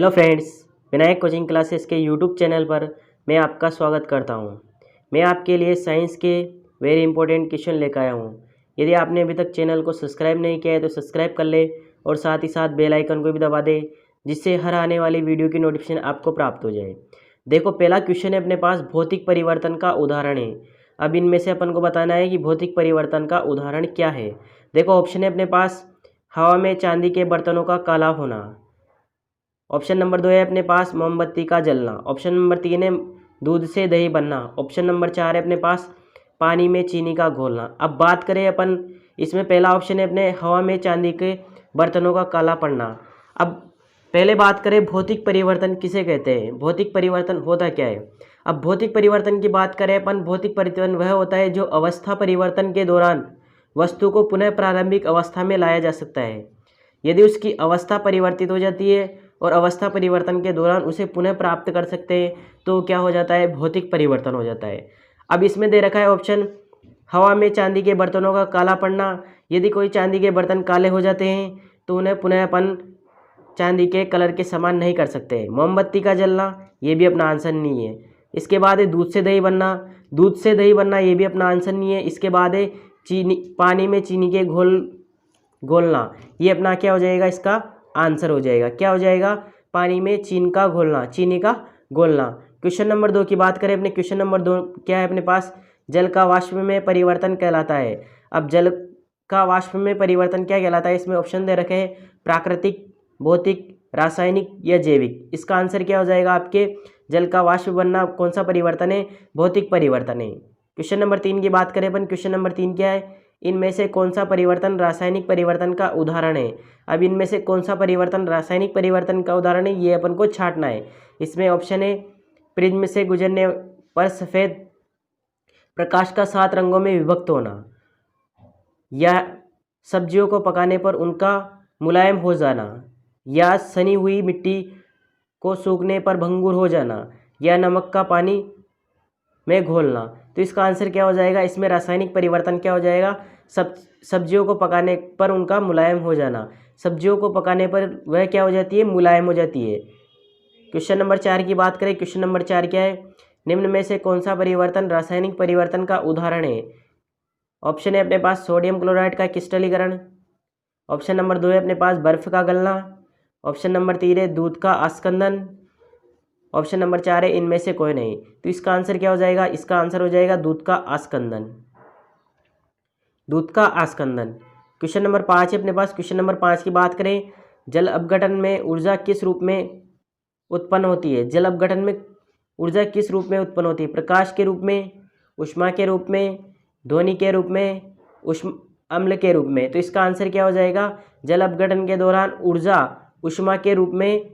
Hello friends, Vinayak coaching classes के YouTube channel पर मैं आपका स्वागत करता हूं। मैं आपके लिए साइंस के वेरी इंपॉर्टेंट क्वेश्चन लेकर आया हूं। यदि आपने अभी तक चैनल को सब्सक्राइब नहीं किया है तो सब्सक्राइब कर ले और साथ ही साथ बेल आइकन को भी दबा दे, जिससे हर आने वाली वीडियो की नोटिफिकेशन आपको प्राप्त हो जाए। देखो, पहला क्वेश्चन है अपने पास, भौतिक परिवर्तन का उदाहरण है। अब इनमें से अपन को बताना है कि भौतिक परिवर्तन का उदाहरण क्या है। देखो, ऑप्शन है अपने पास, हवा में चांदी के बर्तनों का काला होना। ऑप्शन नंबर 2 है अपने पास, मोमबत्ती का जलना। ऑप्शन नंबर 3 है दूध से दही बनना। ऑप्शन नंबर 4 है अपने पास, पानी में चीनी का घोलना। अब बात करें अपन, इसमें पहला ऑप्शन है अपने, हवा में चांदी के बर्तनों का काला पड़ना। अब पहले बात करें भौतिक परिवर्तन किसे कहते हैं, भौतिक परिवर्तन होता क्या है। अब भौतिक परिवर्तन की बात करें अपन, भौतिक परिवर्तन वह होता है जो अवस्था परिवर्तन के दौरान वस्तु को पुनः प्रारंभिक अवस्था में लाया जा सकता है। यदि उसकी अवस्था परिवर्तित हो जाती है और अवस्था परिवर्तन के दौरान उसे पुनः प्राप्त कर सकते हैं तो क्या हो जाता है, भौतिक परिवर्तन हो जाता है। अब इसमें दे रखा है ऑप्शन, हवा में चांदी के बर्तनों का काला पड़ना। यदि कोई चांदी के बर्तन काले हो जाते हैं तो उन्हें पुनः अपन चांदी के कलर के समान नहीं कर सकते। मोमबत्ती का जलना, ये भी अपना आंसर नहीं है। इसके बाद है दूध से दही बनना। दूध से दही बनना, ये भी अपना आंसर नहीं है। इसके बाद है चीनी, पानी में चीनी के घोलना, ये अपना क्या हो जाएगा, इसका आंसर हो जाएगा। क्या हो जाएगा, पानी में चीनी का घोलना। क्वेश्चन नंबर 2 की बात करें अपने, क्वेश्चन नंबर 2 क्या है अपने पास, जल का वाष्प में परिवर्तन कहलाता है। अब जल का वाष्प में परिवर्तन क्या कहलाता है, इसमें ऑप्शन दे रखे हैं, प्राकृतिक, भौतिक, रासायनिक या जैविक। इसका आंसर क्या हो जाएगा आपके, जल का वाष्प बनना कौन सा परिवर्तन है, भौतिक परिवर्तन है। क्वेश्चन नंबर 3 की बात करें अपन, क्वेश्चन नंबर 3 क्या है, इनमें से कौन सा परिवर्तन रासायनिक परिवर्तन का उदाहरण है। अब इनमें से कौन सा परिवर्तन रासायनिक परिवर्तन का उदाहरण है, ये अपन को छांटना है। इसमें ऑप्शन है, प्रिज्म से गुजरने पर सफ़ेद प्रकाश का 7 रंगों में विभक्त होना, या सब्जियों को पकाने पर उनका मुलायम हो जाना, या सनी हुई मिट्टी को सूखने पर भंगुर हो जाना, या नमक का पानी में घोलना। तो इसका आंसर क्या हो जाएगा, इसमें रासायनिक परिवर्तन क्या हो जाएगा, सब्जियों को पकाने पर उनका मुलायम हो जाना। सब्जियों को पकाने पर वह क्या हो जाती है, मुलायम हो जाती है। क्वेश्चन नंबर 4 की बात करें, क्वेश्चन नंबर 4 क्या है, निम्न में से कौन सा परिवर्तन रासायनिक परिवर्तन का उदाहरण है। ऑप्शन है अपने पास, सोडियम क्लोराइड का क्रिस्टलीकरण। ऑप्शन नंबर 2 है अपने पास, बर्फ का गलना। ऑप्शन नंबर 3 है दूध का आस्कंदन। ऑप्शन नंबर 4 है इनमें से कोई नहीं। तो इसका आंसर क्या हो जाएगा, इसका आंसर हो जाएगा दूध का आस्कंदन। दूध का आस्कंदन। क्वेश्चन नंबर 5 है अपने पास, क्वेश्चन नंबर 5 की बात करें, जल अपघटन में ऊर्जा किस रूप में उत्पन्न होती है। जल अपघटन में ऊर्जा किस रूप में उत्पन्न होती है, प्रकाश के रूप में, ऊष्मा के रूप में, ध्वनि के रूप में, अम्ल के रूप में। तो इसका आंसर क्या हो जाएगा, जल अपघटन के दौरान ऊर्जा ऊष्मा के रूप में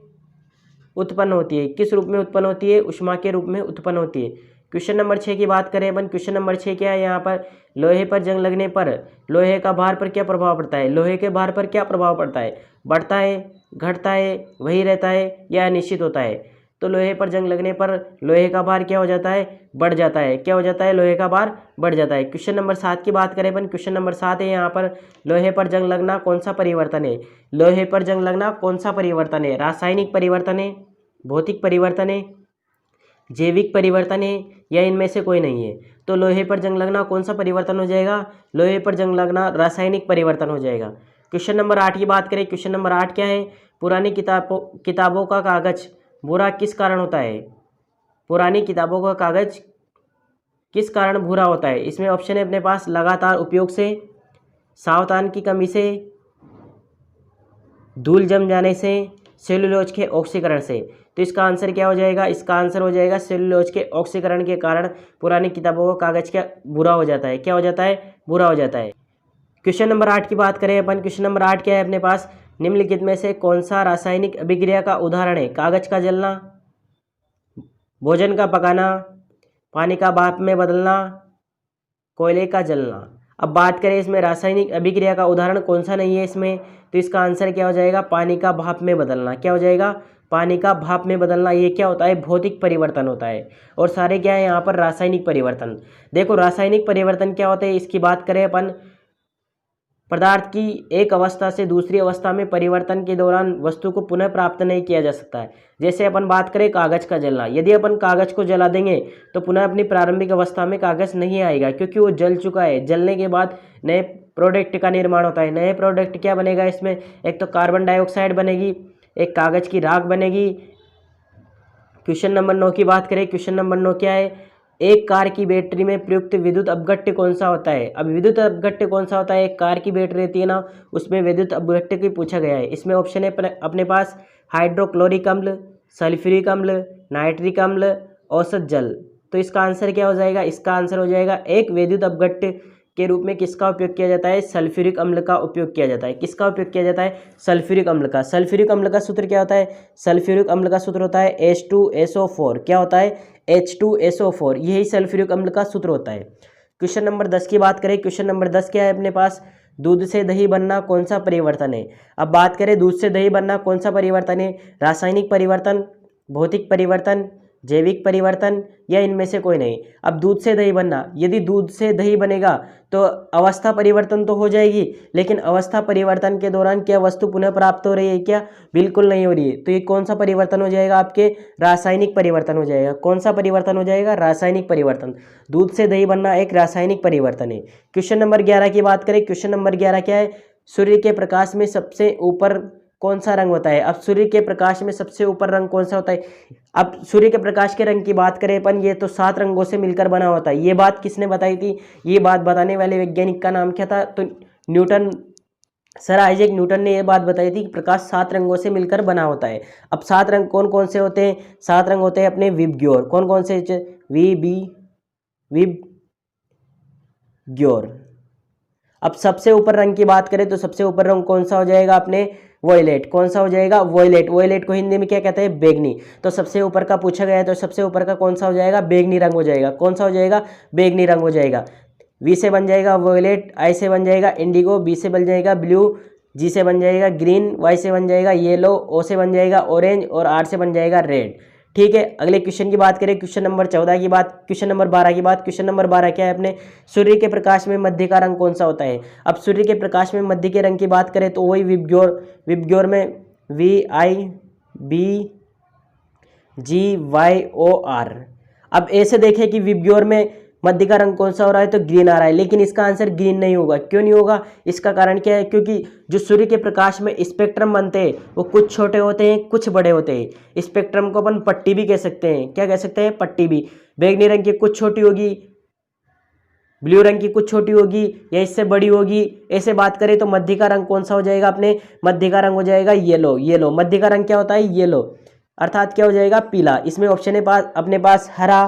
उत्पन्न होती है। किस रूप में उत्पन्न होती है, ऊष्मा के रूप में उत्पन्न होती है। क्वेश्चन नंबर 6 की बात करें अपन, क्वेश्चन नंबर 6 क्या है, यहाँ पर लोहे पर जंग लगने पर लोहे का भार पर क्या प्रभाव पड़ता है। लोहे के भार पर क्या प्रभाव पड़ता है, बढ़ता है, घटता है, वही रहता है या अनिश्चित होता है। तो लोहे पर जंग लगने पर लोहे का भार क्या हो जाता है, बढ़ जाता है। क्या हो जाता है, लोहे का भार बढ़ जाता है। क्वेश्चन नंबर 7 की बात करें अपन, क्वेश्चन नंबर 7 है यहाँ पर, लोहे पर जंग लगना कौन सा परिवर्तन है। लोहे पर जंग लगना कौन सा परिवर्तन है, रासायनिक परिवर्तन है, भौतिक परिवर्तन है, जैविक परिवर्तन है, या इनमें से कोई नहीं है। तो लोहे पर जंग लगना कौन सा परिवर्तन हो जाएगा, लोहे पर जंग लगना रासायनिक परिवर्तन हो जाएगा। क्वेश्चन नंबर 8 की बात करें, क्वेश्चन नंबर 8 क्या है, पुरानी किताबों का कागज भूरा किस कारण होता है। पुरानी किताबों का कागज किस कारण भूरा होता है। इसमें ऑप्शन है अपने पास, लगातार उपयोग से, सावधान की कमी से, धूल जम जाने से, सेलुलोज के ऑक्सीकरण से। तो इसका आंसर क्या हो जाएगा, इसका आंसर हो जाएगा सेलुलोज के ऑक्सीकरण के कारण पुरानी किताबों का कागज क्या बुरा हो जाता है। क्या हो जाता है, बुरा हो जाता है। क्वेश्चन नंबर 8 की बात करें अपन, क्वेश्चन नंबर 8 क्या है अपने पास, निम्नलिखित में से कौन सा रासायनिक अभिक्रिया का उदाहरण है। कागज का जलना, भोजन का पकाना, पानी का भाप में बदलना, कोयले का जलना। अब बात करें इसमें रासायनिक अभिक्रिया का उदाहरण कौन सा नहीं है इसमें, तो इसका आंसर क्या हो जाएगा, पानी का भाप में बदलना। क्या हो जाएगा, पानी का भाप में बदलना। ये क्या होता है, भौतिक परिवर्तन होता है। और सारे क्या है यहाँ पर, रासायनिक परिवर्तन। देखो, रासायनिक परिवर्तन क्या होते हैं, इसकी बात करें अपन, पदार्थ की एक अवस्था से दूसरी अवस्था में परिवर्तन के दौरान वस्तु को पुनः प्राप्त नहीं किया जा सकता है। जैसे अपन बात करें कागज का जलना, यदि अपन कागज को जला देंगे तो पुनः अपनी प्रारंभिक अवस्था में कागज नहीं आएगा, क्योंकि वो जल चुका है। जलने के बाद नए प्रोडक्ट का निर्माण होता है। नए प्रोडक्ट क्या बनेगा इसमें? एक तो कार्बन डाइऑक्साइड बनेगी, एक कागज की राख बनेगी। क्वेश्चन नंबर 9 की बात करें। क्वेश्चन नंबर 9 क्या है? एक कार की बैटरी में प्रयुक्त विद्युत अपघट्य कौन सा होता है? अब विद्युत अपघट्य कौन सा होता है? एक कार की बैटरी रहती है ना, उसमें विद्युत अपघट्य की पूछा गया है। इसमें ऑप्शन है अपने पास हाइड्रोक्लोरिक अम्ल, सल्फ्यूरिक अम्ल, नाइट्रिक अम्ल, औसत जल। तो इसका आंसर क्या हो जाएगा? इसका आंसर हो जाएगा एक विद्युत अपघट्य के रूप में किसका उपयोग किया जाता है? सल्फ्यूरिक अम्ल का उपयोग किया जाता है। किसका उपयोग किया जाता है? सल्फ्यूरिक अम्ल का। सल्फ्यूरिक अम्ल का सूत्र क्या होता है? सल्फ्यूरिक अम्ल का सूत्र होता है H2SO4। क्या होता है? H2SO4। यही सल्फ्यूरिक अम्ल का सूत्र होता है। क्वेश्चन नंबर 10 की बात करें। क्वेश्चन नंबर 10 क्या है अपने पास? दूध से दही बनना कौन सा परिवर्तन है? अब बात करें दूध से दही बनना कौन सा परिवर्तन है? रासायनिक परिवर्तन, भौतिक परिवर्तन, जैविक परिवर्तन, या इनमें से कोई नहीं। अब दूध से दही बनना, यदि दूध से दही बनेगा तो अवस्था परिवर्तन तो हो जाएगी, लेकिन अवस्था परिवर्तन के दौरान क्या वस्तु पुनः प्राप्त हो रही है क्या? बिल्कुल नहीं हो रही है। तो ये कौन सा परिवर्तन हो जाएगा? आपके रासायनिक परिवर्तन हो जाएगा। कौन सा परिवर्तन हो जाएगा? रासायनिक परिवर्तन। दूध से दही बनना एक रासायनिक परिवर्तन है। क्वेश्चन नंबर 11 की बात करें। क्वेश्चन नंबर 11 क्या है? सूर्य के प्रकाश में सबसे ऊपर कौन सा रंग होता है? अब सूर्य के प्रकाश में सबसे ऊपर रंग कौन सा होता है? अब सूर्य के प्रकाश के रंग की बात करें अपन, ये तो 7 रंगों से मिलकर बना होता है। ये बात किसने बताई थी? ये बात बताने वाले वैज्ञानिक का नाम क्या था? तो न्यूटन, सर आइजैक न्यूटन ने यह बात बताई थी कि प्रकाश 7 रंगों से मिलकर बना होता है। अब 7 रंग कौन कौन से होते हैं? 7 रंग होते हैं अपने विबग्योर। कौन कौन से? विबग्योर। अब सबसे ऊपर रंग की बात करें तो सबसे ऊपर रंग कौन सा हो जाएगा अपने? वॉयलेट। कौन सा हो जाएगा? वॉयलेट। वॉयलेट को हिंदी में क्या कहते हैं? बैंगनी। तो सबसे ऊपर का पूछा गया है तो सबसे ऊपर का कौन सा हो जाएगा? बैंगनी रंग हो जाएगा। कौन सा हो जाएगा? बैंगनी रंग हो जाएगा। वी से बन जाएगा वॉयलेट, आई से बन जाएगा इंडिगो, बी से बन जाएगा ब्लू, जी से बन जाएगा ग्रीन, वाई से बन जाएगा येलो, ओ से बन जाएगा ऑरेंज और आर से बन जाएगा रेड। ठीक है, अगले क्वेश्चन की बात करें। क्वेश्चन नंबर 14 की बात, क्वेश्चन नंबर 12 की बात। क्वेश्चन नंबर 12 क्या है अपने? सूर्य के प्रकाश में मध्य का रंग कौन सा होता है? अब सूर्य के प्रकाश में मध्य के रंग की बात करें तो वही विबग्योर। विबग्योर में VIBGYOR। अब ऐसे देखें कि विबग्योर में मध्य का रंग कौन सा हो रहा है? तो ग्रीन आ रहा है, लेकिन इसका आंसर ग्रीन नहीं होगा। क्यों नहीं होगा? इसका कारण क्या है? क्योंकि जो सूर्य के प्रकाश में स्पेक्ट्रम बनते हैं वो कुछ छोटे होते हैं, कुछ बड़े होते हैं। स्पेक्ट्रम को अपन पट्टी भी कह सकते हैं। क्या कह सकते हैं? पट्टी भी। बैंगनी रंग की कुछ छोटी होगी, ब्लू रंग की कुछ छोटी होगी, या इससे बड़ी होगी। ऐसे बात करें तो मध्य का रंग कौन सा हो जाएगा अपने? मध्य का रंग हो जाएगा येलो। येलो, मध्य का रंग क्या होता है? येलो, अर्थात क्या हो जाएगा? पीला। इसमें ऑप्शन है अपने पास हरा,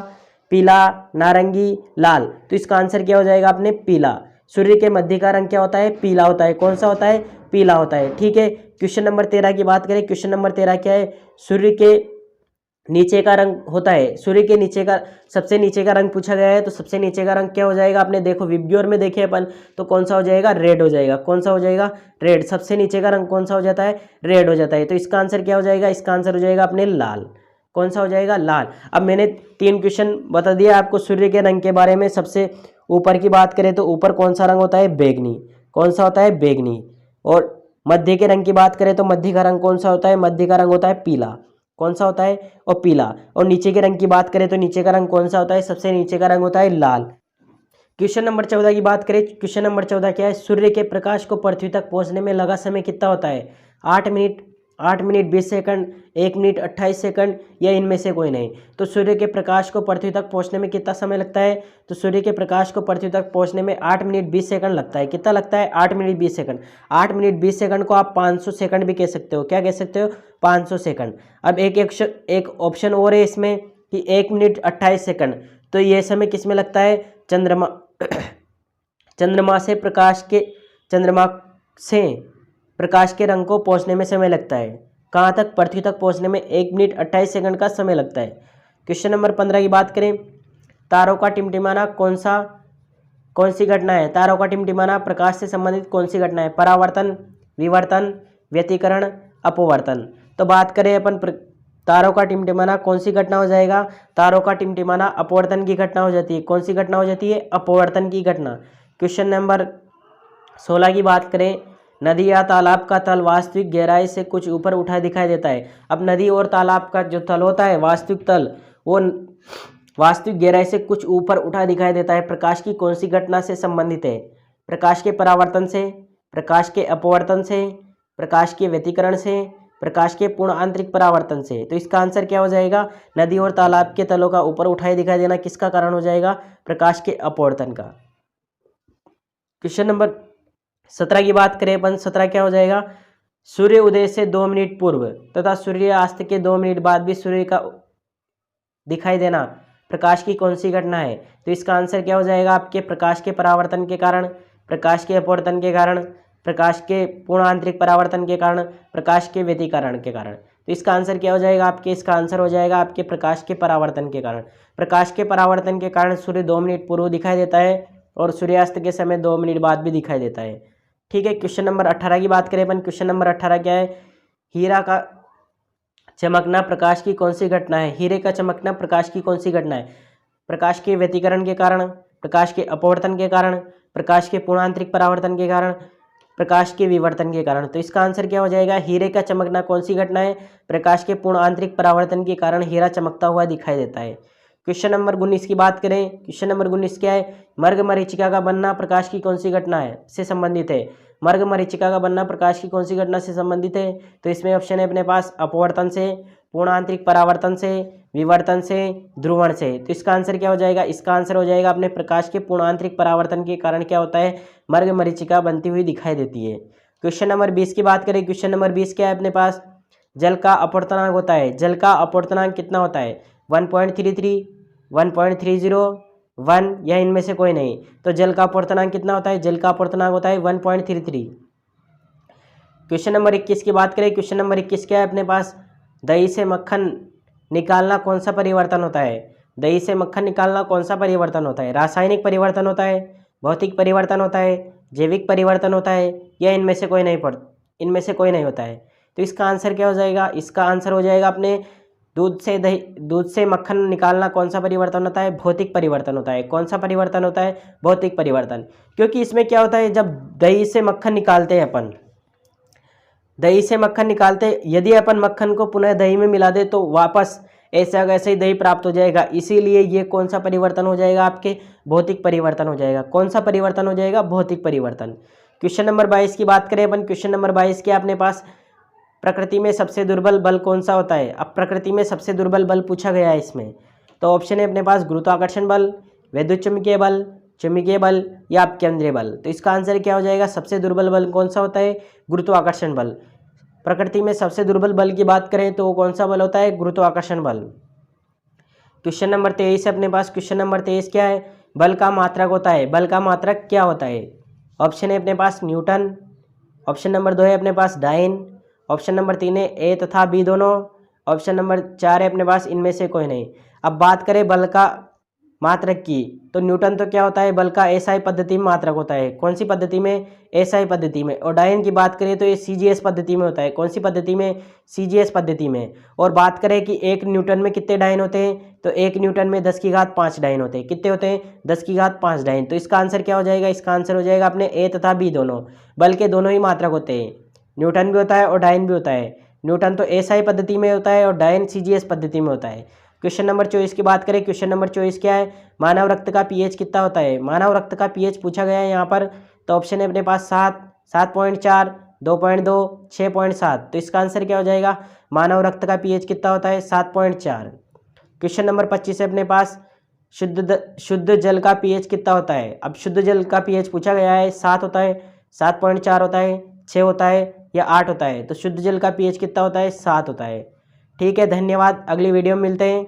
पीला, नारंगी, लाल। तो इसका आंसर क्या हो जाएगा अपने? पीला। सूर्य के मध्य का रंग क्या होता है? पीला होता है। कौन सा होता है? पीला होता है। ठीक है, क्वेश्चन नंबर 13 की बात करें। क्वेश्चन नंबर 13 क्या है? सूर्य के नीचे का रंग होता है, सूर्य के नीचे का, सबसे नीचे का रंग पूछा गया है तो सबसे नीचे का रंग क्या हो जाएगा अपने? देखो विबग्योर में देखे अपन तो कौन सा हो जाएगा? रेड हो जाएगा। कौन सा हो जाएगा? रेड। सबसे नीचे का रंग कौन सा हो जाता है? रेड हो जाता है। तो इसका आंसर क्या हो जाएगा? इसका आंसर हो जाएगा अपने लाल। कौन सा हो जाएगा? लाल। अब मैंने 3 क्वेश्चन बता दिया आपको सूर्य के रंग के बारे में। सबसे ऊपर की बात करें तो ऊपर कौन सा रंग होता है? बैंगनी। कौन सा होता है? बैंगनी। और मध्य के रंग की बात करें तो मध्य का रंग कौन सा होता है? मध्य का रंग होता है पीला। कौन सा होता है? और पीला। और नीचे के रंग की बात करें तो नीचे का रंग कौन सा होता है? सबसे नीचे का रंग होता है लाल। क्वेश्चन नंबर 14 की बात करें। क्वेश्चन नंबर 14 क्या है? सूर्य के प्रकाश को पृथ्वी तक पहुंचने में लगा समय कितना होता है? 8 minute, 8 minute 20 second, 1 minute 28 second, या इनमें से कोई नहीं। तो सूर्य के प्रकाश को पृथ्वी तक पहुंचने में कितना समय लगता है? तो सूर्य के प्रकाश को पृथ्वी तक पहुंचने में 8 मिनट 20 सेकंड लगता है। कितना लगता है? 8 मिनट 20 सेकंड। 8 मिनट 20 सेकंड को आप 500 सेकंड भी कह सकते हो। क्या कह सकते हो? 500 सेकंड। अब एक ऑप्शन और है इसमें कि 1 मिनट 28 सेकंड। तो ये समय किस में लगता है? चंद्रमा से प्रकाश के रंग को पहुंचने में समय लगता है। कहाँ तक? पृथ्वी तक पहुंचने में 1 मिनट 28 सेकंड का समय लगता है। क्वेश्चन नंबर 15 की बात करें। तारों का टिमटिमाना कौन सी घटना है? तारों का टिमटिमाना प्रकाश से संबंधित कौन सी घटना है? परावर्तन, विवर्तन, व्यतिकरण, अपवर्तन। तो बात करें अपन तारों का टिमटिमाना कौन सी घटना हो जाएगा? तारों का टिमटिमाना अपवर्तन की घटना हो जाती है। कौन सी घटना हो जाती है? अपवर्तन की घटना। क्वेश्चन नंबर 16 की बात करें, नदी या तालाब का तल वास्तविक गहराई से कुछ ऊपर उठा दिखाई देता है। अब नदी और तालाब का जो तल होता है, वास्तविक तल, वो वास्तविक गहराई से कुछ ऊपर उठा दिखाई देता है। प्रकाश की कौन सी घटना से संबंधित है? प्रकाश के परावर्तन से, प्रकाश के अपवर्तन से, प्रकाश के व्यतिकरण से, प्रकाश के पूर्ण आंतरिक परावर्तन से। तो इसका आंसर क्या हो जाएगा? नदी और तालाब के तलों का ऊपर उठाई दिखाई देना किसका कारण हो जाएगा? प्रकाश के अपवर्तन का। क्वेश्चन नंबर 17 की बात करें अपन, 17 क्या हो जाएगा? सूर्य उदय से 2 मिनट पूर्व तथा सूर्यास्त के 2 मिनट बाद भी सूर्य का दिखाई देना प्रकाश की कौन सी घटना है? तो इसका आंसर क्या हो जाएगा? आपके प्रकाश के परावर्तन के कारण, प्रकाश के अपवर्तन के कारण, प्रकाश के पूर्ण आंतरिक परावर्तन के कारण, प्रकाश के व्यतिकरण के कारण। तो इसका आंसर क्या हो जाएगा आपके? इसका आंसर हो जाएगा आपके प्रकाश के परावर्तन के कारण। प्रकाश के परावर्तन के कारण सूर्य 2 मिनट पूर्व दिखाई देता है और सूर्यास्त के समय 2 मिनट बाद भी दिखाई देता है। ठीक है, क्वेश्चन नंबर 18 की बात करें अपन। क्वेश्चन नंबर 18 क्या है? हीरा का चमकना प्रकाश की कौन सी घटना है? हीरे का चमकना प्रकाश की कौन सी घटना है? प्रकाश के व्यतिकरण के कारण, प्रकाश के अपवर्तन के कारण, प्रकाश के पूर्ण आंतरिक परावर्तन के कारण, प्रकाश के विवर्तन के कारण। तो इसका आंसर क्या हो जाएगा? हीरे का चमकना कौन सी घटना है? प्रकाश के पूर्ण आंतरिक परावर्तन के कारण हीरा चमकता हुआ दिखाई देता है। क्वेश्चन नंबर 19 की बात करें। क्वेश्चन नंबर 19 क्या है? मर्ग मरीचिका का बनना प्रकाश की कौन सी घटना है से संबंधित है? मर्ग मरीचिका का बनना प्रकाश की कौन सी घटना से संबंधित है? तो इसमें ऑप्शन है अपने पास अपवर्तन से, पूर्ण आंतरिक परावर्तन से, विवर्तन से, ध्रुवण से। तो इसका आंसर क्या हो जाएगा? इसका आंसर हो जाएगा अपने प्रकाश के पूर्ण आंतरिक परावर्तन के कारण क्या होता है? मर्ग मरीचिका बनती हुई दिखाई देती है। क्वेश्चन नंबर 20 की बात करें। क्वेश्चन नंबर 20 क्या है अपने पास? जल का अपवर्तनांक होता है। जल का अपवर्तनांक कितना होता है? 1.33, 1.30, 1 या इनमें से कोई नहीं। तो जल का अपवर्तनांक कितना होता है? जल का अपवर्तनांक होता है 1.33। क्वेश्चन नंबर 21 की बात करें। क्वेश्चन नंबर 21 क्या है अपने पास? दही से मक्खन निकालना कौन सा परिवर्तन होता है? दही से मक्खन निकालना कौन सा परिवर्तन होता है? रासायनिक परिवर्तन होता है, भौतिक परिवर्तन होता है, जैविक परिवर्तन होता है, या इनमें से कोई नहीं होता है। तो इसका आंसर क्या हो जाएगा? इसका आंसर हो जाएगा अपने दूध से मक्खन निकालना कौन सा परिवर्तन होता है? भौतिक परिवर्तन होता है। कौन सा परिवर्तन होता है? भौतिक परिवर्तन। क्योंकि इसमें क्या होता है, जब दही से मक्खन निकालते हैं अपन, दही से मक्खन निकालते, यदि अपन मक्खन को पुनः दही में मिला दे तो वापस ऐसा वैसे ही दही प्राप्त हो जाएगा। इसीलिए ये कौन सा परिवर्तन हो जाएगा? आपके भौतिक परिवर्तन हो जाएगा। कौन सा परिवर्तन हो जाएगा? भौतिक परिवर्तन। क्वेश्चन नंबर 22 की बात करें अपन। क्वेश्चन नंबर 22 क्या अपने पास? प्रकृति में सबसे दुर्बल बल कौन सा होता है? अब प्रकृति में सबसे दुर्बल बल पूछा गया है इसमें। तो ऑप्शन है अपने पास गुरुत्वाकर्षण बल, विद्युत चुंबकीय बल या अपकेंद्रीय बल। तो इसका आंसर क्या हो जाएगा? सबसे दुर्बल बल कौन सा होता है? गुरुत्वाकर्षण बल। प्रकृति में सबसे दुर्बल बल की बात करें तो कौन सा बल होता है? गुरुत्वाकर्षण बल। क्वेश्चन नंबर 23 है अपने पास। क्वेश्चन नंबर 23 क्या है? बल का मात्रक होता है। बल का मात्रक क्या होता है? ऑप्शन है अपने पास न्यूटन, ऑप्शन नंबर 2 है अपने पास डाइन, ऑप्शन नंबर 3 है ए तथा बी दोनों, ऑप्शन नंबर 4 है अपने पास इनमें से कोई नहीं। अब बात करें बल का मात्रक की, तो न्यूटन तो क्या होता है? बल का एसआई पद्धति में मात्रक होता है। कौन सी पद्धति में? एसआई पद्धति में। और डाइन की बात करें तो ये सीजीएस पद्धति में होता है। कौन सी पद्धति में? सीजीएस पद्धति में। और बात करें कि 1 न्यूटन में कितने डाइन होते हैं, तो 1 न्यूटन में 10⁵5 डाइन होते हैं। कितने होते हैं? 10⁵5 डाइन। तो इसका आंसर क्या हो जाएगा? इसका आंसर हो जाएगा अपने ए तथा बी दोनों। बल के दोनों ही मात्रक होते हैं, न्यूटन भी होता है और डाइन भी होता है। न्यूटन तो एसआई पद्धति में होता है और डाइन सीजीएस पद्धति में होता है। क्वेश्चन नंबर 24 की बात करें। क्वेश्चन नंबर 24 क्या है? मानव रक्त का पीएच कितना होता है? मानव रक्त का पीएच पूछा गया है यहाँ पर। तो ऑप्शन है अपने पास 7, 7.4, 2.2, 6.7। तो इसका आंसर क्या हो जाएगा? मानव रक्त का पीएच कितना होता है? 7.4। क्वेश्चन नंबर 25 है अपने पास। शुद्ध जल का पीएच कितना होता है? अब शुद्ध जल का पीएच पूछा गया है। 7 होता है, 7.4 होता है, 6 होता है या 8 होता है? तो शुद्ध जल का पीएच कितना होता है? 7 होता है। ठीक है, धन्यवाद। अगली वीडियो में मिलते हैं।